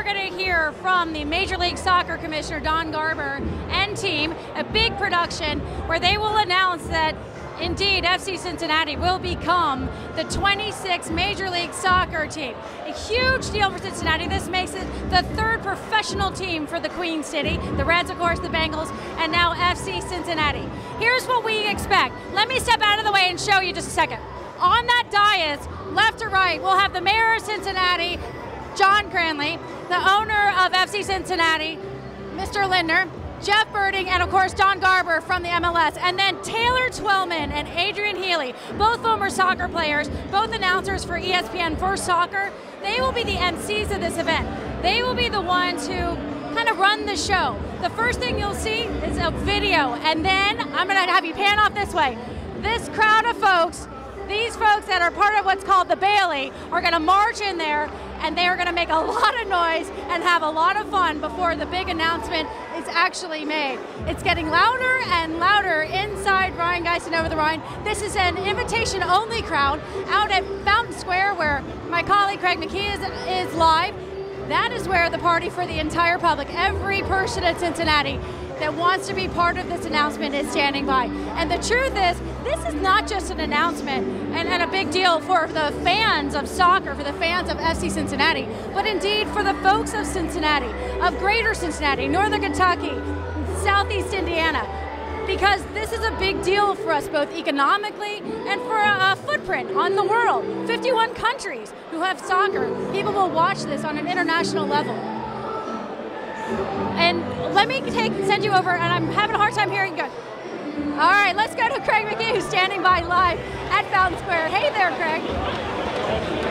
we're going to hear from the Major League Soccer Commissioner, Don Garber, and team, a big production where they will announce that indeed FC Cincinnati will become the 26th Major League Soccer team. A huge deal for Cincinnati. This makes it the third professional team for the Queen City. The Reds, of course, the Bengals, and now FC Cincinnati. Here's what we expect. Let me step out of the way and show you just a second. On that dais, left to right, we'll have the mayor of Cincinnati, John Cranley, the owner of FC Cincinnati, Mr. Lindner, Jeff Birding, and of course Don Garber from the MLS, and then Taylor Twellman and Adrian Healy, both former soccer players, both announcers for ESPN First Soccer. They will be the MCs of this event. They will be the ones who kind of run the show. The first thing you'll see is a video, and then I'm going to have you pan off this way. This crowd of folks, these folks that are part of what's called the Bailey, are going to march in there, and they are going to make a lot of noise and have a lot of fun before the big announcement is actually made. It's getting louder and louder inside Ryan Geisen over the Rhine. This is an invitation-only crowd out at Fountain Square, where my colleague Craig McKee is live. That is where the party for the entire public, every person at Cincinnati that wants to be part of this announcement, is standing by. And the truth is, this is not just an announcement and a big deal for the fans of soccer, for the fans of FC Cincinnati, but indeed for the folks of Cincinnati, of Greater Cincinnati, Northern Kentucky, Southeast Indiana, because this is a big deal for us both economically and for a footprint on the world. 51 countries who have soccer. People will watch this on an international level. And let me send you over, and I'm having a hard time hearing you. All right, let's go to Craig McKee, who's standing by live at Fountain Square. Hey there, Craig.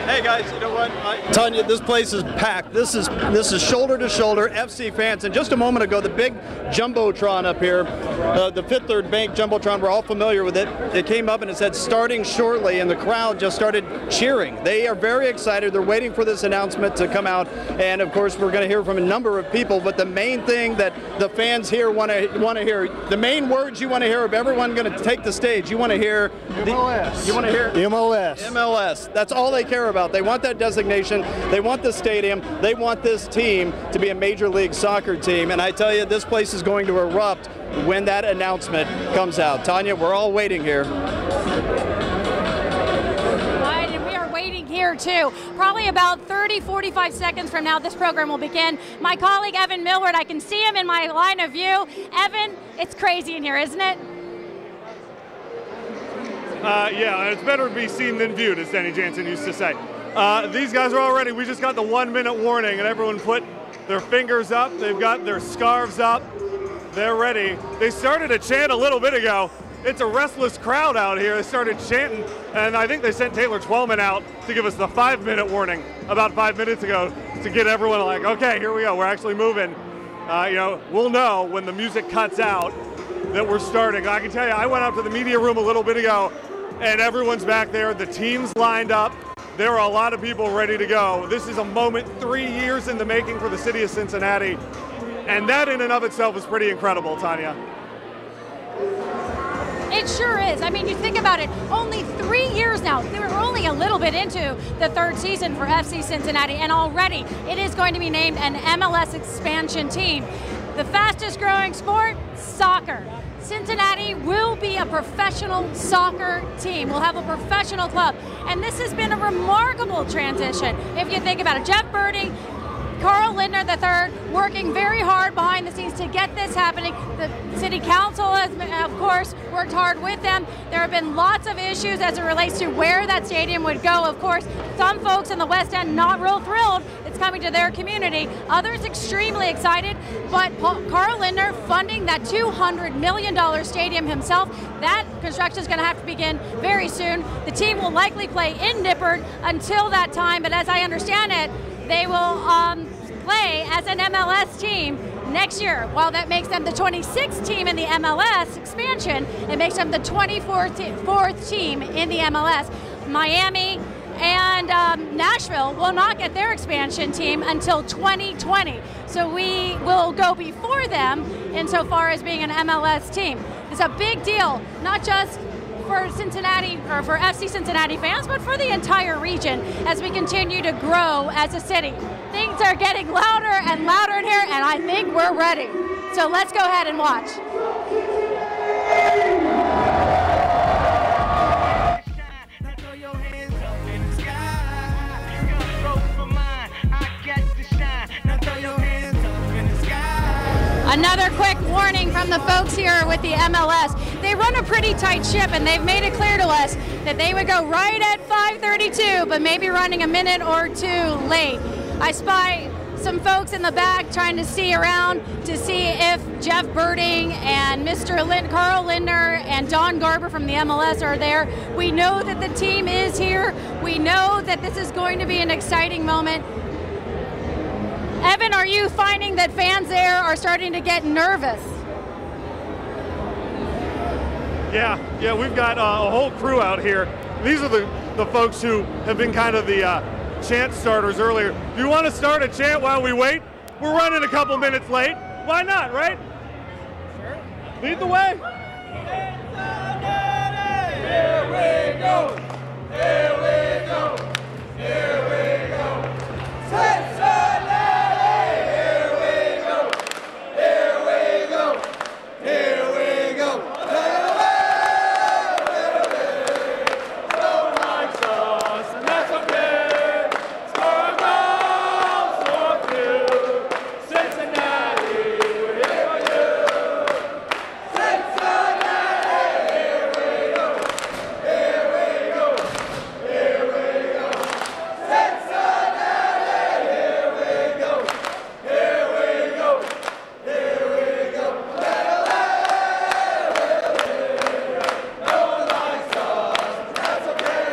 Hey guys, you know what? Tanya, this place is packed. This is shoulder to shoulder FC fans. And just a moment ago, the big jumbotron up here, the Fifth Third Bank jumbotron, we're all familiar with it. It came up and it said starting shortly, and the crowd just started cheering. They are very excited. They're waiting for this announcement to come out, and of course we're going to hear from a number of people. But the main thing that the fans here want to hear, the main words you want to hear of everyone going to take the stage, you want to hear MLS. You want to hear MLS. MLS. That's all they care about. They want that designation. They want the stadium. They want this team to be a Major League Soccer team. And I tell you, this place is going to erupt when that announcement comes out. Tanya, we're all waiting here. Right, and we are waiting here too. Probably about 30, 45 seconds from now, this program will begin. My colleague Evan Millward, I can see him in my line of view. Evan, it's crazy in here, isn't it? Yeah, it's better to be seen than viewed, as Danny Jansen used to say. These guys are all ready. We just got the 1 minute warning, and everyone put their fingers up. They've got their scarves up. They're ready. They started to chant a little bit ago. It's a restless crowd out here. They started chanting, and I think they sent Taylor Twellman out to give us the 5 minute warning about 5 minutes ago to get everyone like, okay, here we go. We're actually moving. We'll know when the music cuts out that we're starting. I can tell you, I went out to the media room a little bit ago, and everyone's back there. The team's lined up. There are a lot of people ready to go. This is a moment 3 years in the making for the city of Cincinnati, and that in and of itself is pretty incredible, Tanya. It sure is. I mean, you think about it, only 3 years now. We're only a little bit into the third season for FC Cincinnati, and already it is going to be named an MLS expansion team. The fastest growing sport, soccer. Cincinnati will be a professional soccer team. We'll have a professional club. And this has been a remarkable transition. If you think about it, Jeff Birding, Carl Lindner III working very hard behind the scenes to get this happening. The city council has, of course, worked hard with them. There have been lots of issues as it relates to where that stadium would go. Of course, some folks in the West End not real thrilled it's coming to their community. Others extremely excited, but Carl Lindner funding that $200 million stadium himself. That construction is going to have to begin very soon. The team will likely play in Nippert until that time, but as I understand it, they will play as an MLS team next year. While that makes them the 26th team in the MLS expansion, it makes them the 24th team in the MLS. Miami and Nashville will not get their expansion team until 2020. So we will go before them insofar as being an MLS team. It's a big deal, not just for Cincinnati or for FC Cincinnati fans, but for the entire region as we continue to grow as a city. things are getting louder and louder in here, and I think we're ready. So let's go ahead and watch. Another quick warning from the folks here with the MLS. They run a pretty tight ship, and they've made it clear to us that they would go right at 5:32, but maybe running a minute or two late. I spy some folks in the back trying to see around to see if Jeff Birding and Mr. Carl Lindner and Don Garber from the MLS are there. We know that the team is here. We know that this is going to be an exciting moment. Evan, are you finding that fans there are starting to get nervous? Yeah, we've got a whole crew out here. These are the folks who have been kind of the chant starters earlier. Do you want to start a chant while we wait? We're running a couple minutes late. Why not, right? Sure. Lead the way. Here we go. Here we go. Here we go. Cincinnati. Here we go. Here we go. Here we go. No likes us, and that's okay. Score a goal, score a few. Cincinnati, we're here for you. Cincinnati, here we go. Here we go. Here we go. Cincinnati, here we go. Here we go. Here we go. No one likes us, that's okay.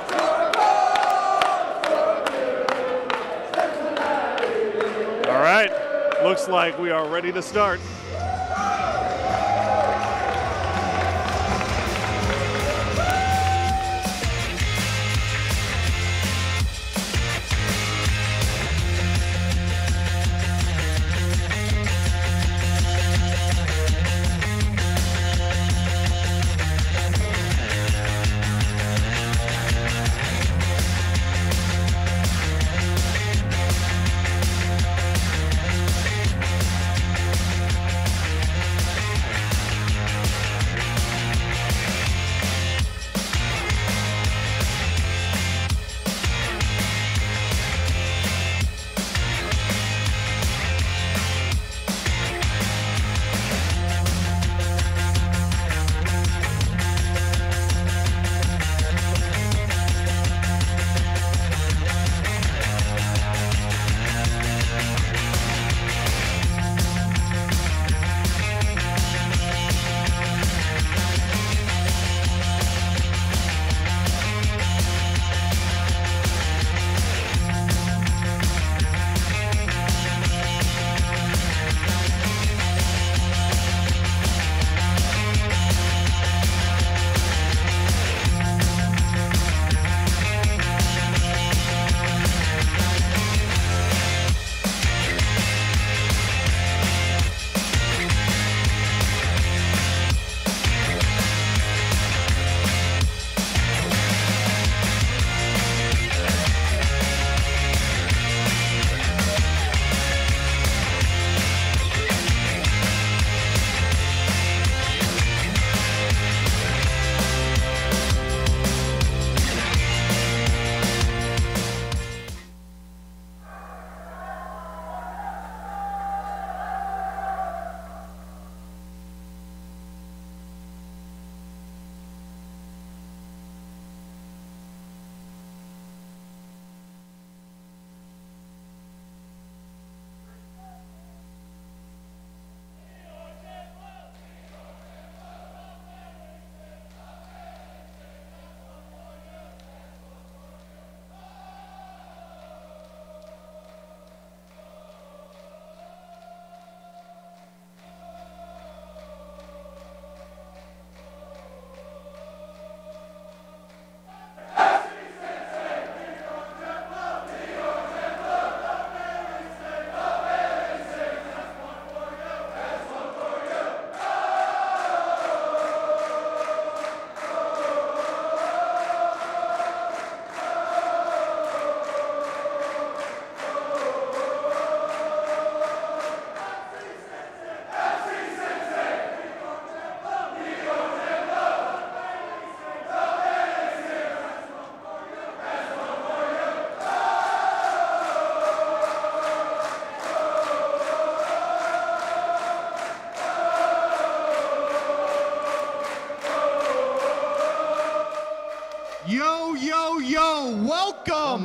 Score a goal, score a few. Cincinnati. All right, looks like we are ready to start.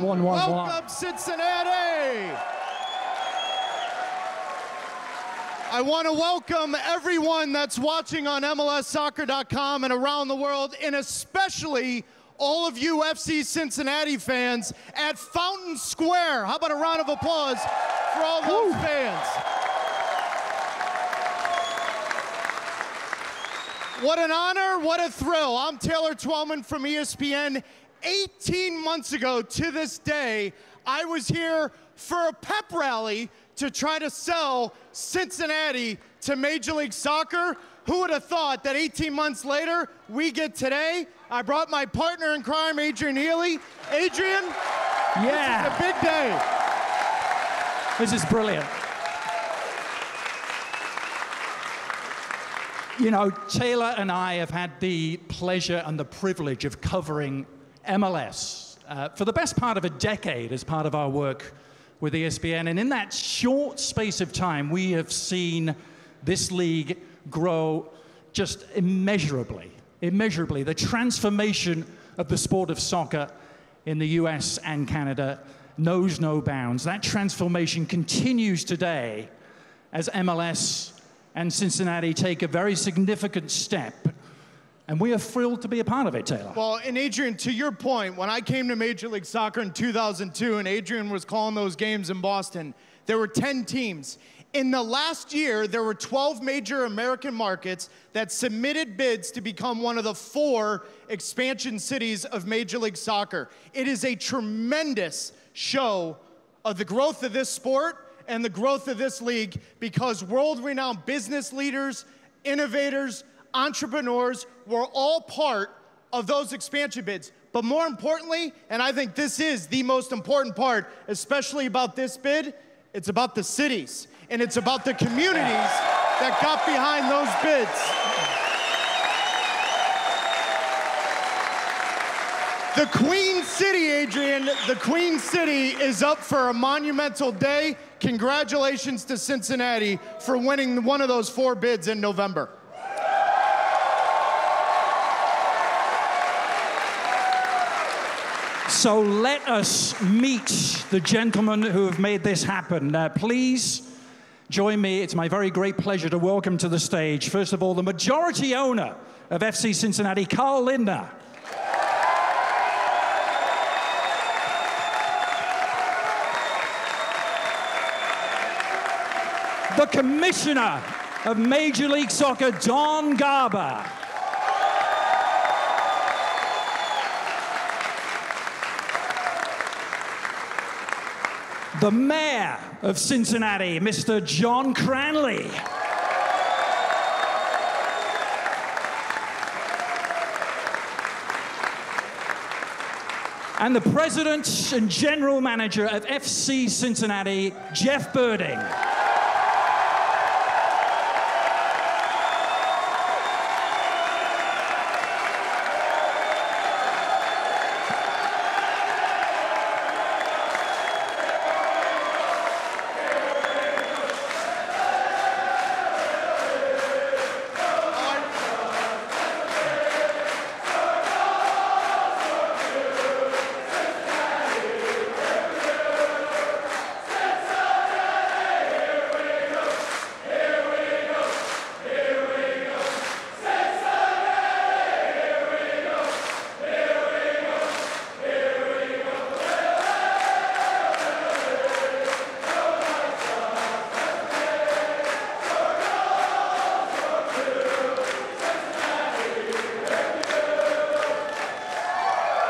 1-1-1-1. Welcome, Cincinnati! I want to welcome everyone that's watching on MLSsoccer.com and around the world, and especially all of you FC Cincinnati fans at Fountain Square. How about a round of applause for all those fans? What an honor, what a thrill. I'm Taylor Twellman from ESPN. 18 months ago to this day, I was here for a pep rally to try to sell Cincinnati to Major League Soccer. Who would have thought that 18 months later, we get today? I brought my partner in crime, Adrian Healy. Adrian, yeah, this is a big day. This is brilliant. You know, Taylor and I have had the pleasure and the privilege of covering MLS for the best part of a decade as part of our work with ESPN. And in that short space of time, we have seen this league grow just immeasurably. The transformation of the sport of soccer in the US and Canada knows no bounds. That transformation continues today as MLS and Cincinnati take a very significant step. And we are thrilled to be a part of it, Taylor. Well, and Adrian, to your point, when I came to Major League Soccer in 2002 and Adrian was calling those games in Boston, there were 10 teams. In the last year, there were 12 major American markets that submitted bids to become one of the 4 expansion cities of Major League Soccer. It is a tremendous show of the growth of this sport and the growth of this league, because world-renowned business leaders, innovators, entrepreneurs were all part of those expansion bids. But more importantly, and I think this is the most important part, especially about this bid, it's about the cities, and it's about the communities that got behind those bids. The Queen City, Adrian, the Queen City is up for a monumental day. Congratulations to Cincinnati for winning one of those 4 bids in November. So let us meet the gentlemen who have made this happen. Please join me. It's my very great pleasure to welcome to the stage, first of all, the majority owner of FC Cincinnati, Carl Lindner. The commissioner of Major League Soccer, Don Garber. The mayor of Cincinnati, Mr. John Cranley. And the president and general manager of FC Cincinnati, Jeff Birding.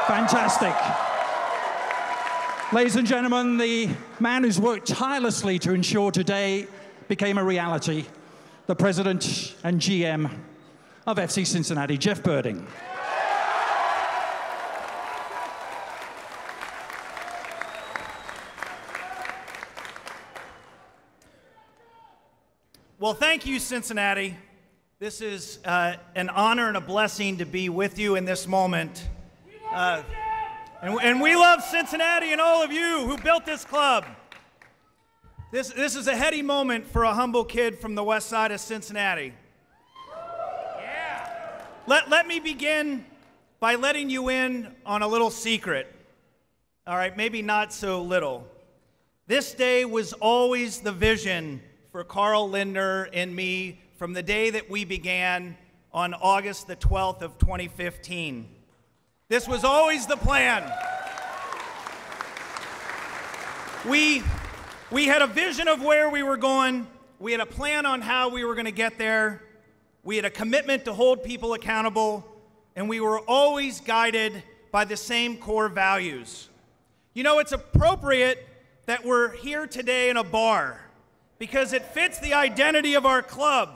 Fantastic. Ladies and gentlemen, the man who's worked tirelessly to ensure today became a reality, the president and GM of FC Cincinnati, Jeff Birding. Well, thank you, Cincinnati. This is an honor and a blessing to be with you in this moment. And we love Cincinnati and all of you who built this club. This is a heady moment for a humble kid from the west side of Cincinnati. Yeah. Let me begin by letting you in on a little secret. All right, maybe not so little. This day was always the vision for Carl Lindner and me from the day that we began on August the 12th of 2015. This was always the plan. We had a vision of where we were going. We had a plan on how we were going to get there. We had a commitment to hold people accountable, and we were always guided by the same core values. You know, it's appropriate that we're here today in a bar because it fits the identity of our club.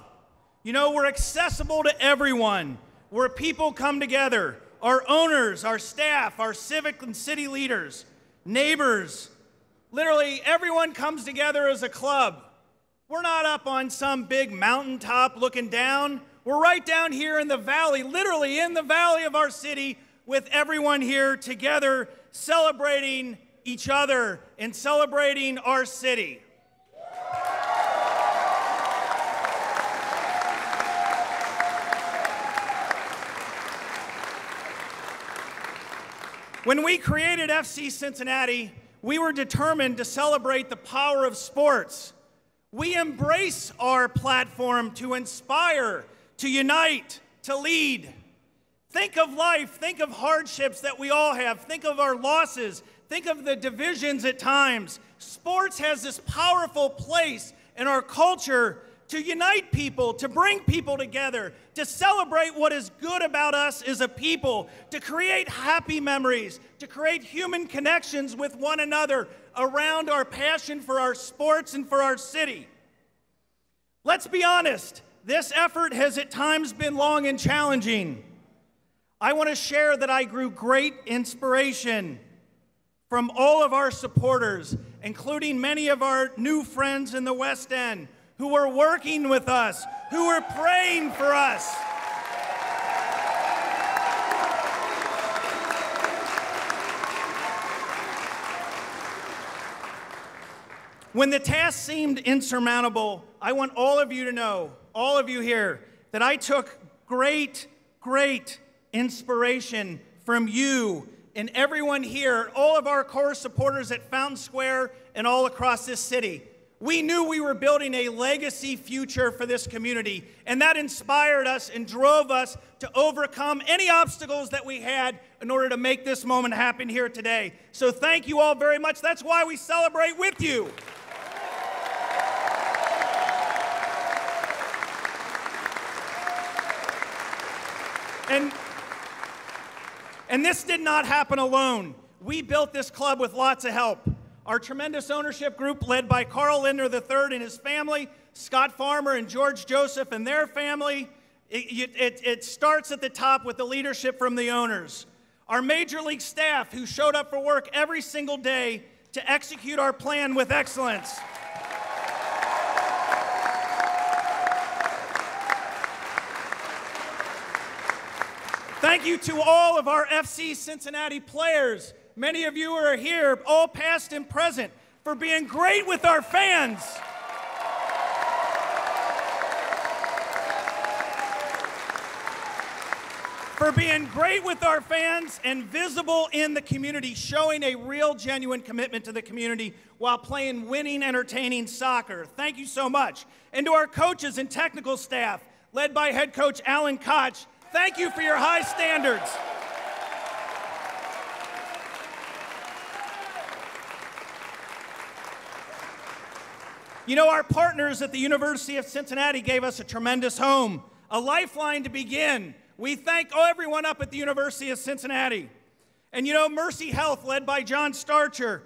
You know, we're accessible to everyone, where people come together, our owners, our staff, our civic and city leaders, neighbors. Literally, everyone comes together as a club. We're not up on some big mountaintop looking down. We're right down here in the valley, literally in the valley of our city, with everyone here together celebrating each other and celebrating our city. When we created FC Cincinnati, we were determined to celebrate the power of sports. We embrace our platform to inspire, to unite, to lead. Think of life, think of hardships that we all have, think of our losses, think of the divisions at times. Sports has this powerful place in our culture to unite people, to bring people together, to celebrate what is good about us as a people, to create happy memories, to create human connections with one another around our passion for our sports and for our city. Let's be honest, this effort has at times been long and challenging. I want to share that I grew great inspiration from all of our supporters, including many of our new friends in the West End, who are working with us, who are praying for us. When the task seemed insurmountable, I want all of you to know, all of you here, that I took great inspiration from you and everyone here, all of our core supporters at Fountain Square and all across this city. We knew we were building a legacy future for this community, and that inspired us and drove us to overcome any obstacles that we had in order to make this moment happen here today. So thank you all very much. That's why we celebrate with you. And this did not happen alone. We built this club with lots of help. Our tremendous ownership group led by Carl Lindner III and his family, Scott Farmer and George Joseph and their family. It starts at the top with the leadership from the owners. Our major league staff who showed up for work every single day to execute our plan with excellence. Thank you to all of our FC Cincinnati players. Many of you are here, all past and present, for being great with our fans. For being great with our fans and visible in the community, showing a real, genuine commitment to the community while playing winning, entertaining soccer. Thank you so much. And to our coaches and technical staff, led by head coach Alan Koch, thank you for your high standards. You know, our partners at the University of Cincinnati gave us a tremendous home, a lifeline to begin. We thank everyone up at the University of Cincinnati. And you know, Mercy Health, led by John Starcher,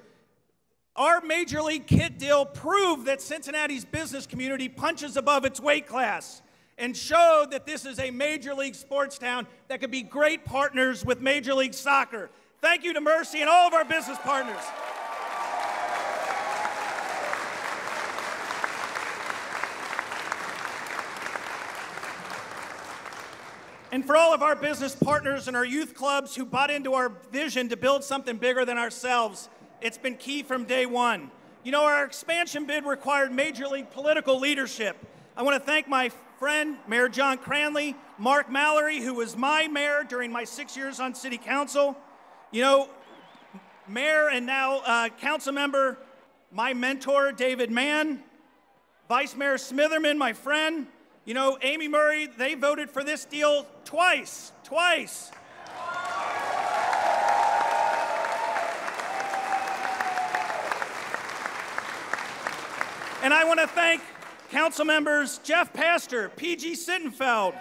our major league kit deal proved that Cincinnati's business community punches above its weight class and showed that this is a major league sports town that could be great partners with Major League Soccer. Thank you to Mercy and all of our business partners. And for all of our business partners and our youth clubs who bought into our vision to build something bigger than ourselves, it's been key from day one. You know, our expansion bid required major league political leadership. I want to thank my friend, Mayor John Cranley, Mark Mallory, who was my mayor during my 6 years on city council. You know, Mayor and now council member, my mentor, David Mann, Vice Mayor Smitherman, my friend. You know, Amy Murray, they voted for this deal twice. And I want to thank council members Jeff Pastor, P.G. Sittenfeld,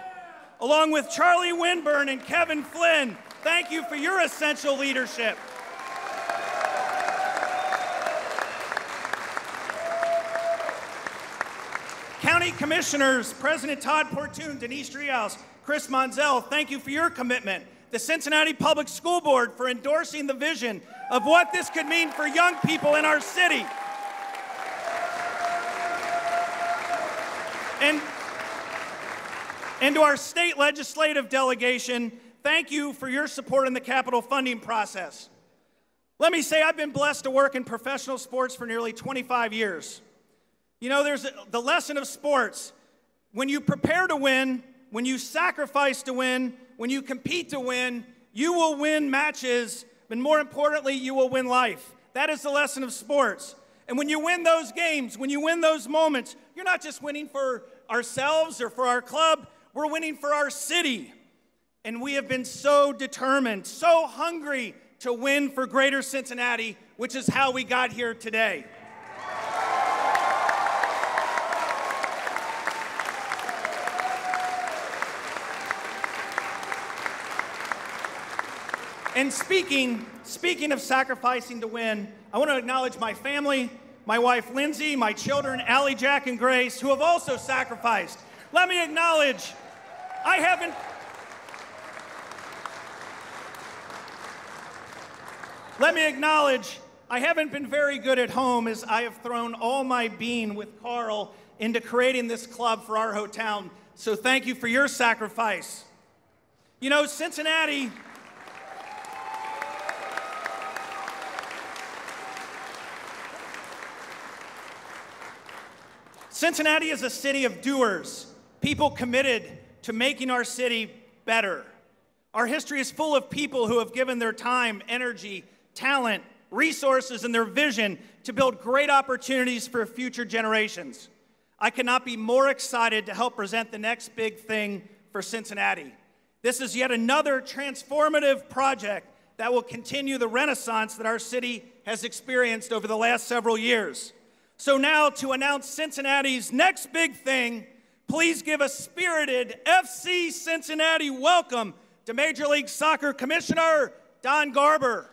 along with Charlie Winburn and Kevin Flynn. Thank you for your essential leadership. County Commissioners, President Todd Portune, Denise Driehaus, Chris Monzel, thank you for your commitment. The Cincinnati Public School Board for endorsing the vision of what this could mean for young people in our city. And to our state legislative delegation, thank you for your support in the capital funding process. Let me say I've been blessed to work in professional sports for nearly 25 years. You know, there's the lesson of sports. When you prepare to win, when you sacrifice to win, when you compete to win, you will win matches, but more importantly, you will win life. That is the lesson of sports. And when you win those games, when you win those moments, you're not just winning for ourselves or for our club, we're winning for our city. And we have been so determined, so hungry to win for Greater Cincinnati, which is how we got here today. And speaking of sacrificing to win, I want to acknowledge my family, my wife Lindsay, my children Allie, Jack, and Grace, who have also sacrificed. Let me acknowledge, I haven't been very good at home, as I have thrown all my being with Carl into creating this club for our hometown. So thank you for your sacrifice. You know, Cincinnati is a city of doers, people committed to making our city better. Our history is full of people who have given their time, energy, talent, resources, and their vision to build great opportunities for future generations. I cannot be more excited to help present the next big thing for Cincinnati. This is yet another transformative project that will continue the renaissance that our city has experienced over the last several years. So now, to announce Cincinnati's next big thing, please give a spirited FC Cincinnati welcome to Major League Soccer Commissioner Don Garber.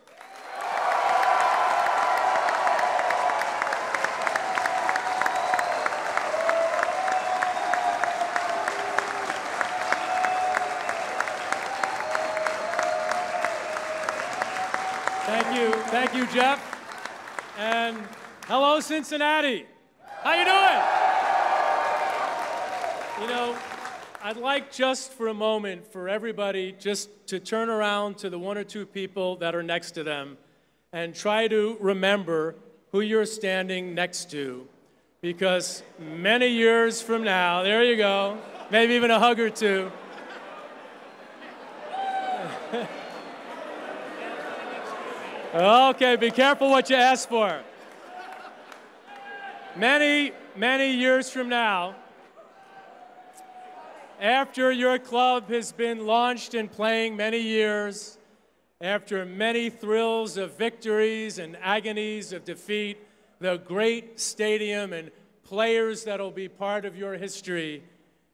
Thank you, Jeff. And hello, Cincinnati. How you doing? You know, I'd like just for a moment for everybody just to turn around to the one or two people that are next to them and try to remember who you're standing next to. Because many years from now, there you go, maybe even a hug or two. Okay, be careful what you ask for. Many years from now, after your club has been launched and playing many years, after many thrills of victories and agonies of defeat, the great stadium and players that will be part of your history,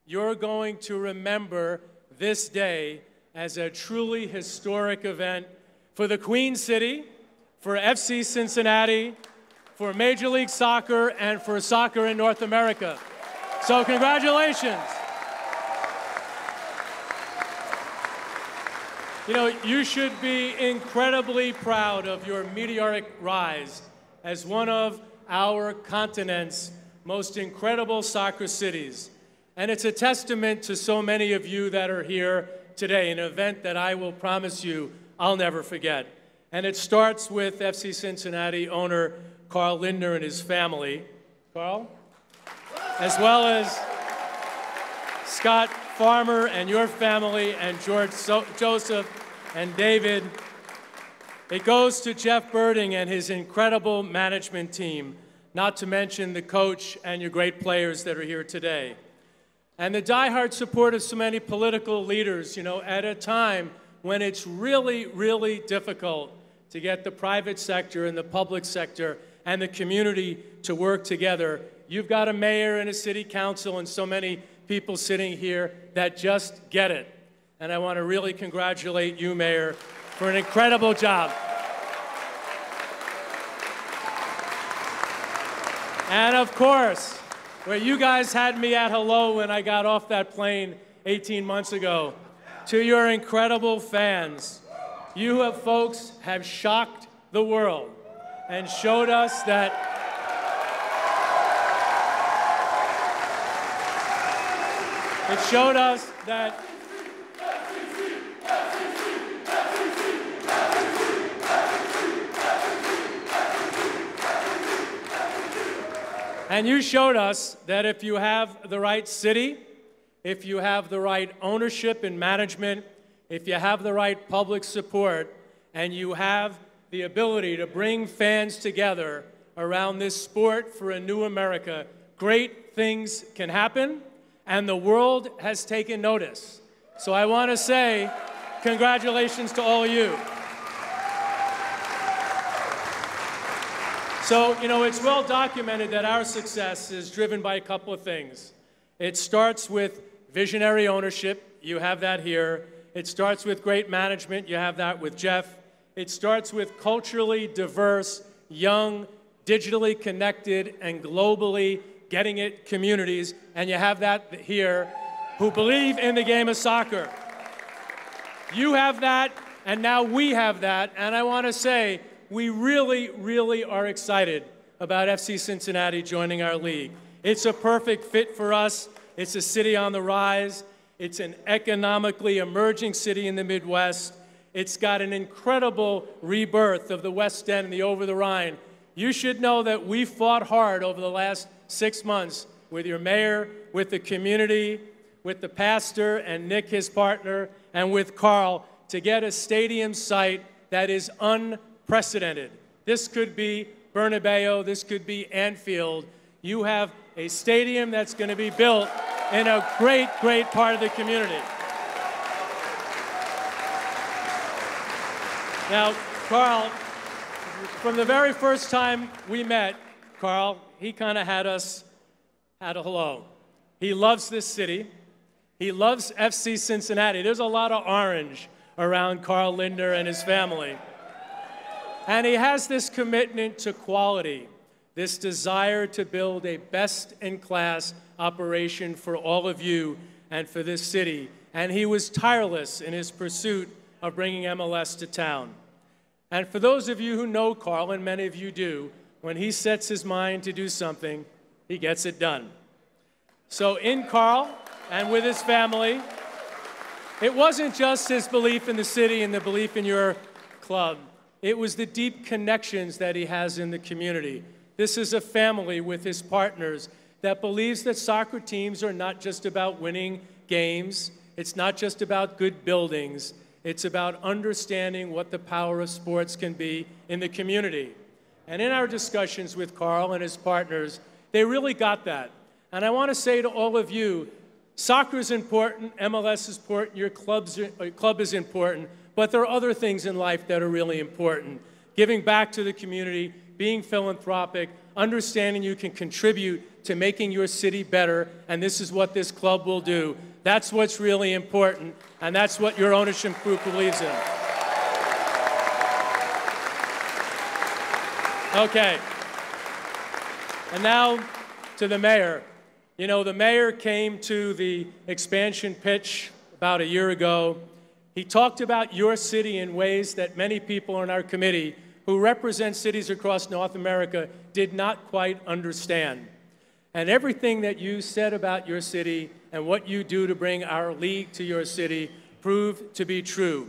you're going to remember this day as a truly historic event for the Queen City, for FC Cincinnati, for Major League Soccer, and for soccer in North America. So congratulations. You know, you should be incredibly proud of your meteoric rise as one of our continent's most incredible soccer cities. And it's a testament to so many of you that are here today, an event that I will promise you I'll never forget. And it starts with FC Cincinnati owner Carl Lindner and his family. Carl? As well as Scott Farmer and your family, and George Joseph and David. It goes to Jeff Birding and his incredible management team, not to mention the coach and your great players that are here today. And the diehard support of so many political leaders, you know, at a time when it's really, really difficult to get the private sector and the public sector and the community to work together. You've got a mayor and a city council and so many people sitting here that just get it. And I want to really congratulate you, Mayor, for an incredible job. And of course, where you guys had me at hello when I got off that plane 18 months ago, to your incredible fans, you folks have shocked the world and showed us that and you showed us that if you have the right city, if you have the right ownership and management, if you have the right public support, and you have the ability to bring fans together around this sport for a new America, great things can happen, and the world has taken notice. So I want to say congratulations to all of you. So, you know, it's well documented that our success is driven by a couple of things. It starts with visionary ownership. You have that here. It starts with great management. You have that with Jeff. It starts with culturally diverse, young, digitally connected, and globally getting it communities. And you have that here, who believe in the game of soccer. You have that, and now we have that. And I want to say, we really, really are excited about FC Cincinnati joining our league. It's a perfect fit for us. It's a city on the rise. It's an economically emerging city in the Midwest. It's got an incredible rebirth of the West End and the Over the Rhine. You should know that we fought hard over the last 6 months with your mayor, with the community, with the pastor and Nick, his partner, and with Carl to get a stadium site that is unprecedented. This could be Bernabeu, this could be Anfield. You have a stadium that's going to be built in a great, great part of the community. Now, Carl, from the very first time we met, Carl, he kind of had us at a hello. He loves this city. He loves FC Cincinnati. There's a lot of orange around Carl Lindner and his family. And he has this commitment to quality, this desire to build a best-in-class operation for all of you and for this city. And he was tireless in his pursuit of bringing MLS to town. And for those of you who know Carl, and many of you do, when he sets his mind to do something, he gets it done. So in Carl and with his family, it wasn't just his belief in the city and the belief in your club. It was the deep connections that he has in the community. This is a family with his partners that believes that soccer teams are not just about winning games. It's not just about good buildings. It's about understanding what the power of sports can be in the community. And in our discussions with Carl and his partners, they really got that. And I want to say to all of you, soccer is important, MLS is important, your club is important, but there are other things in life that are really important. Giving back to the community, being philanthropic, understanding you can contribute to making your city better, and this is what this club will do. That's what's really important, and that's what your ownership group believes in. Okay. And now to the mayor. You know, the mayor came to the expansion pitch about a year ago. He talked about your city in ways that many people on our committee who represent cities across North America did not quite understand. And everything that you said about your city and what you do to bring our league to your city proved to be true.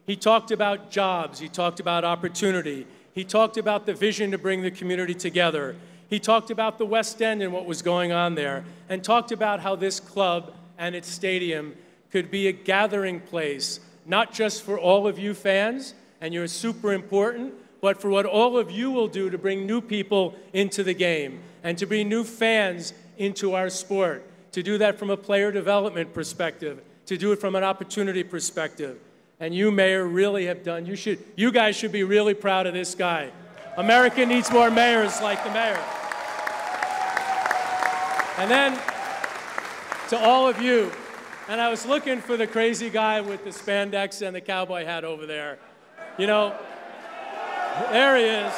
He talked about jobs. He talked about opportunity. He talked about the vision to bring the community together. He talked about the West End and what was going on there, and talked about how this club and its stadium could be a gathering place, not just for all of you fans, and you're super important, but for what all of you will do to bring new people into the game and to bring new fans into our sport, to do that from a player development perspective, to do it from an opportunity perspective. And you, Mayor, really have done, you guys should be really proud of this guy. America needs more mayors like the mayor. And then, to all of you, and I was looking for the crazy guy with the spandex and the cowboy hat over there. You know, there he is.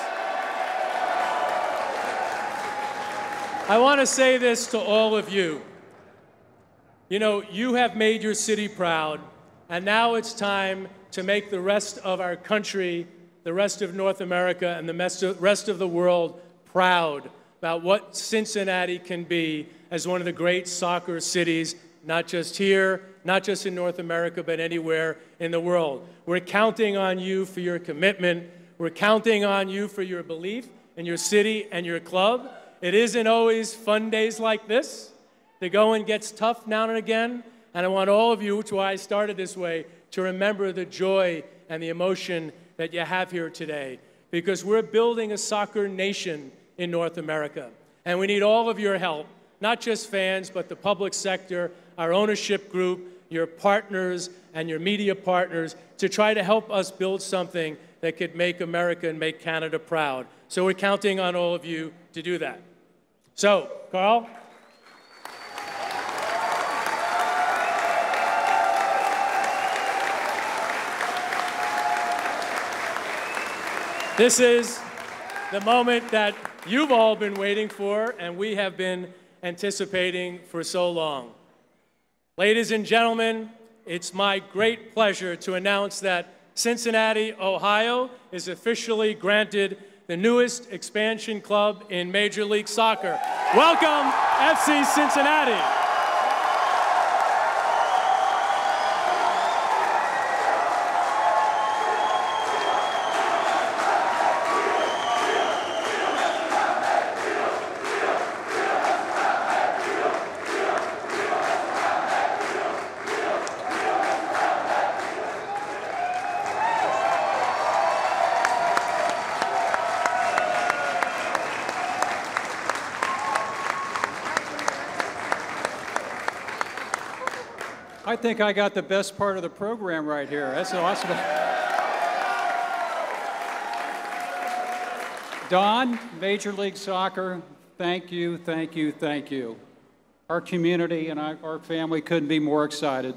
I want to say this to all of you. You know, you have made your city proud, and now it's time to make the rest of our country, the rest of North America, and the rest of the world proud about what Cincinnati can be as one of the great soccer cities, not just here, not just in North America, but anywhere in the world. We're counting on you for your commitment. We're counting on you for your belief in your city and your club. It isn't always fun days like this. The going gets tough now and again, and I want all of you, which is why I started this way, to remember the joy and the emotion that you have here today, because we're building a soccer nation in North America, and we need all of your help, not just fans, but the public sector, our ownership group, your partners, and your media partners, to try to help us build something that could make America and make Canada proud. So we're counting on all of you to do that. So, Carl? This is the moment that you've all been waiting for, and we have been anticipating for so long. Ladies and gentlemen, it's my great pleasure to announce that Cincinnati, Ohio is officially granted the newest expansion club in Major League Soccer. Welcome, FC Cincinnati. I think I got the best part of the program right here. That's awesome. Don, Major League Soccer, thank you, thank you, thank you. Our community and our family couldn't be more excited.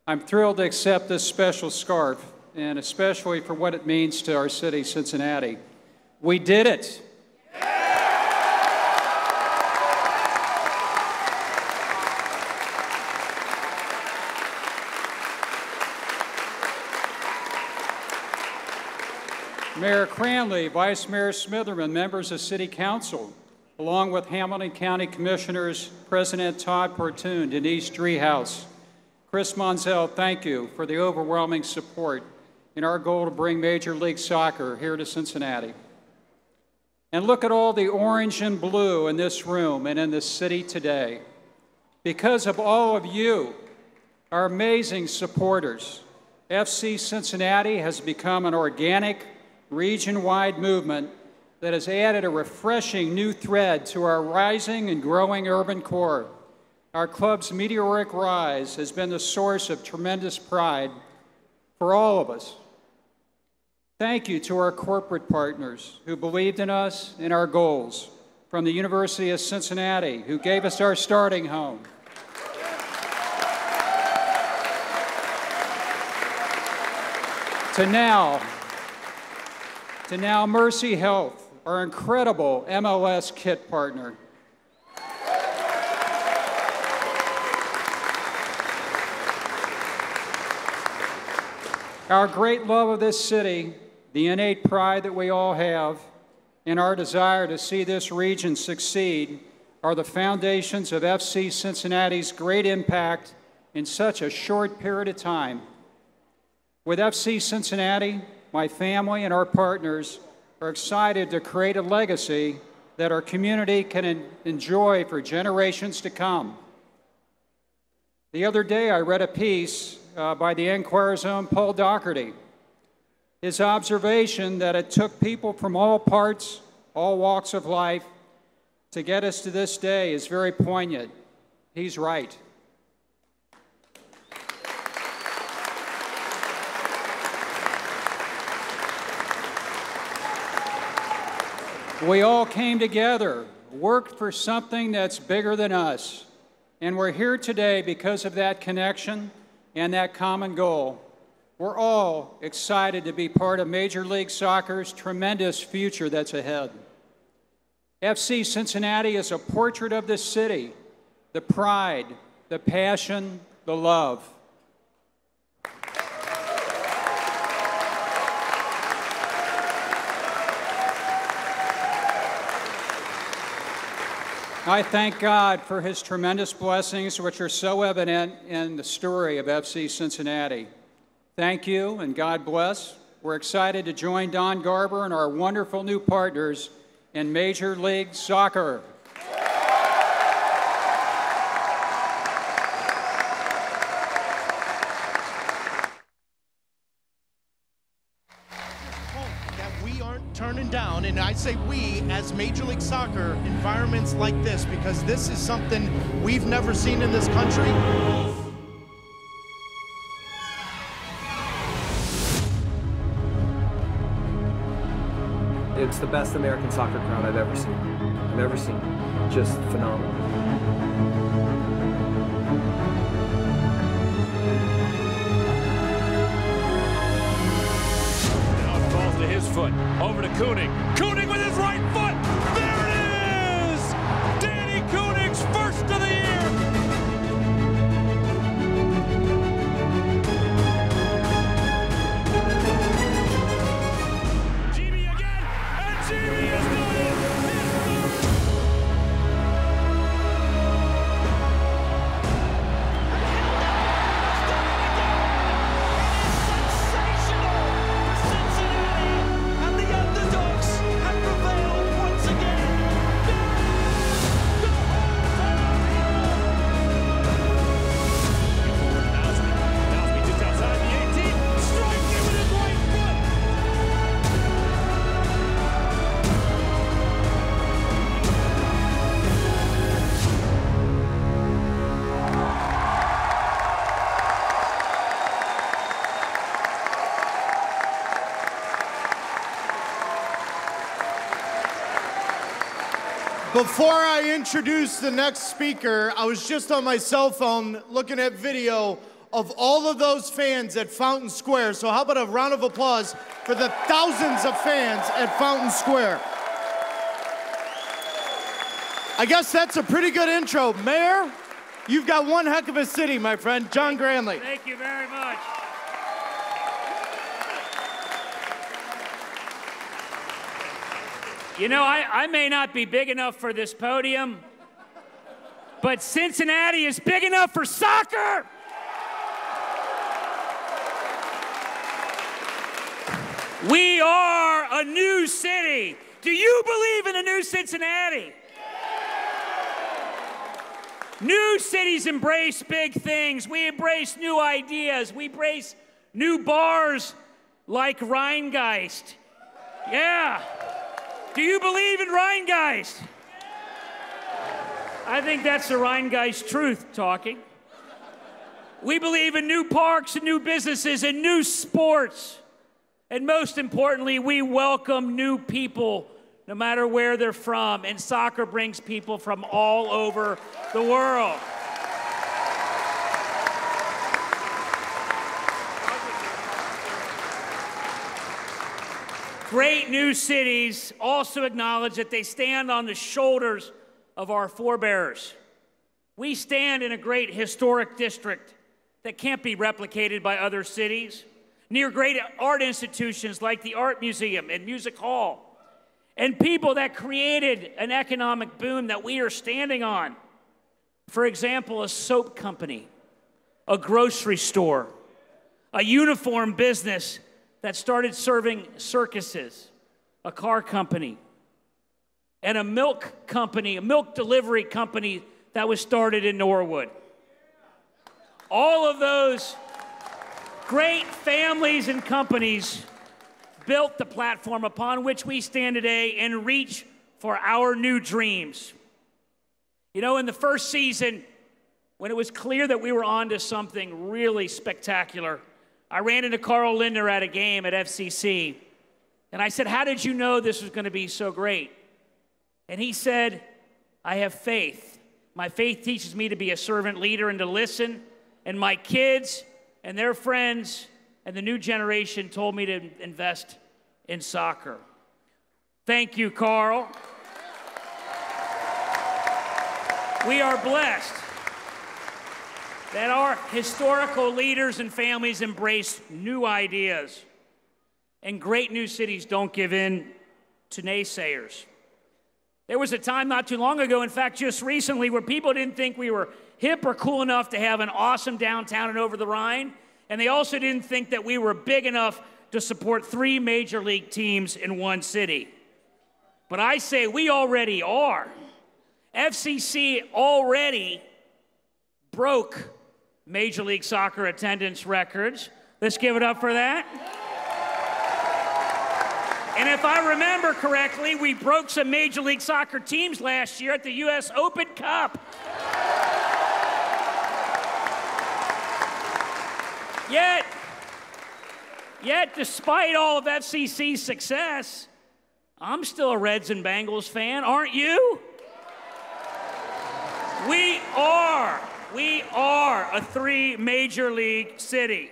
I'm thrilled to accept this special scarf, and especially for what it means to our city, Cincinnati. We did it. Mayor Cranley, Vice Mayor Smitherman, members of City Council, along with Hamilton County Commissioners President Todd Portune, Denise Driehaus, Chris Monzel, thank you for the overwhelming support in our goal to bring Major League Soccer here to Cincinnati. And look at all the orange and blue in this room and in this city today. Because of all of you, our amazing supporters, FC Cincinnati has become an organic, region-wide movement that has added a refreshing new thread to our rising and growing urban core. Our club's meteoric rise has been the source of tremendous pride for all of us. Thank you to our corporate partners who believed in us and our goals, from the University of Cincinnati, who gave us our starting home, to now Mercy Health, our incredible MLS kit partner. Our great love of this city, the innate pride that we all have, and our desire to see this region succeed are the foundations of FC Cincinnati's great impact in such a short period of time. With FC Cincinnati, my family and our partners are excited to create a legacy that our community can enjoy for generations to come. The other day, I read a piece by the Enquirer's own Paul Doherty, His observation that it took people from all parts, all walks of life, to get us to this day is very poignant. He's right. We all came together, worked for something that's bigger than us, and we're here today because of that connection and that common goal. We're all excited to be part of Major League Soccer's tremendous future that's ahead. FC Cincinnati is a portrait of this city, the pride, the passion, the love. I thank God for his tremendous blessings, which are so evident in the story of FC Cincinnati. Thank you, and God bless. We're excited to join Don Garber and our wonderful new partners in Major League Soccer. Turning down, and I say we as Major League Soccer, environments like this, because this is something we've never seen in this country. It's the best American soccer crowd I've ever seen. Just phenomenal. To his foot, over to Koenig. Koenig with his right foot. There it is! Danny Koenig's first of the year. GB again, and GB is doing it. Before I introduce the next speaker, I was just on my cell phone looking at video of all of those fans at Fountain Square. So how about a round of applause for the thousands of fans at Fountain Square. I guess that's a pretty good intro. Mayor, you've got one heck of a city, my friend. John Granley. Thank you very much. You know, I may not be big enough for this podium, but Cincinnati is big enough for soccer. We are a new city. Do you believe in a new Cincinnati? New cities embrace big things. We embrace new ideas. We embrace new bars like Rheingeist. Yeah. Do you believe in Rheingeist? I think that's the Rheingeist truth talking. We believe in new parks and new businesses and new sports. And most importantly, we welcome new people no matter where they're from. And soccer brings people from all over the world. Great new cities also acknowledge that they stand on the shoulders of our forebears. We stand in a great historic district that can't be replicated by other cities, near great art institutions like the Art Museum and Music Hall, and people that created an economic boom that we are standing on. For example, a soap company, a grocery store, a uniform business that started serving circuses, a car company, and a milk company, a milk delivery company that was started in Norwood. All of those great families and companies built the platform upon which we stand today and reach for our new dreams. You know, in the first season, when it was clear that we were on to something really spectacular, I ran into Carl Lindner at a game at FCC, and I said, "How did you know this was going to be so great?" And he said, "I have faith. My faith teaches me to be a servant leader and to listen, and my kids and their friends and the new generation told me to invest in soccer." Thank you, Carl. We are blessed that our historical leaders and families embrace new ideas, and great new cities don't give in to naysayers. There was a time not too long ago, in fact, just recently, where people didn't think we were hip or cool enough to have an awesome downtown and over the Rhine, and they also didn't think that we were big enough to support 3 major league teams in one city. But I say we already are. FCC already broke Major League Soccer attendance records. Let's give it up for that. And if I remember correctly, we broke some Major League Soccer teams last year at the U.S. Open Cup. Yet, despite all of FCC's success, I'm still a Reds and Bengals fan, aren't you? We are a 3 major league city.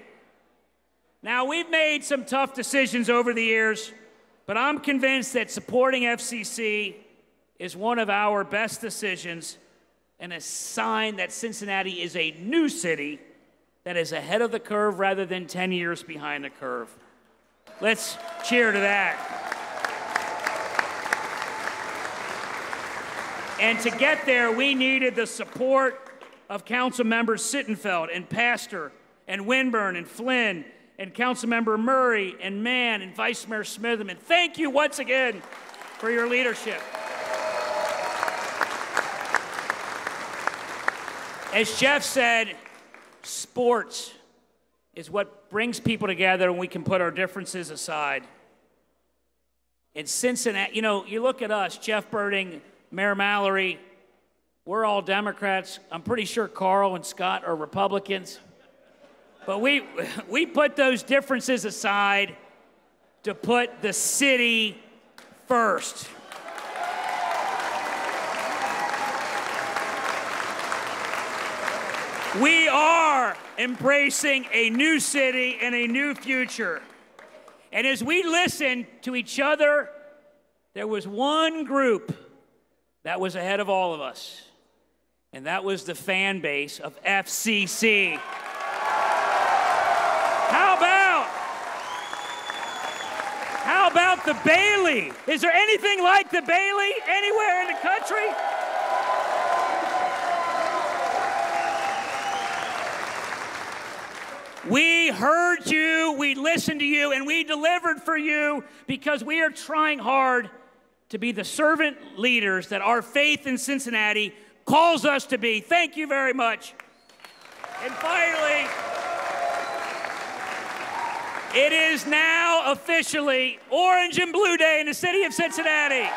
Now, we've made some tough decisions over the years, but I'm convinced that supporting FCC is one of our best decisions and a sign that Cincinnati is a new city that is ahead of the curve rather than 10 years behind the curve. Let's cheer to that. And to get there, we needed the support of Council Members Sittenfeld and Pastor and Winburn and Flynn and Councilmember Murray and Mann and Vice Mayor Smitherman. Thank you once again for your leadership. As Jeff said, sports is what brings people together and we can put our differences aside. In Cincinnati, you know, you look at us, Jeff Birding, Mayor Mallory, we're all Democrats. I'm pretty sure Carl and Scott are Republicans. But we put those differences aside to put the city first. We are embracing a new city and a new future. And as we listened to each other, there was one group that was ahead of all of us, and that was the fan base of FCC. How about the Bailey? Is there anything like the Bailey anywhere in the country? We heard you, we listened to you, and we delivered for you because we are trying hard to be the servant leaders that our faith in Cincinnati calls us to be. Thank you very much. And finally, it is now officially Orange and Blue Day in the city of Cincinnati.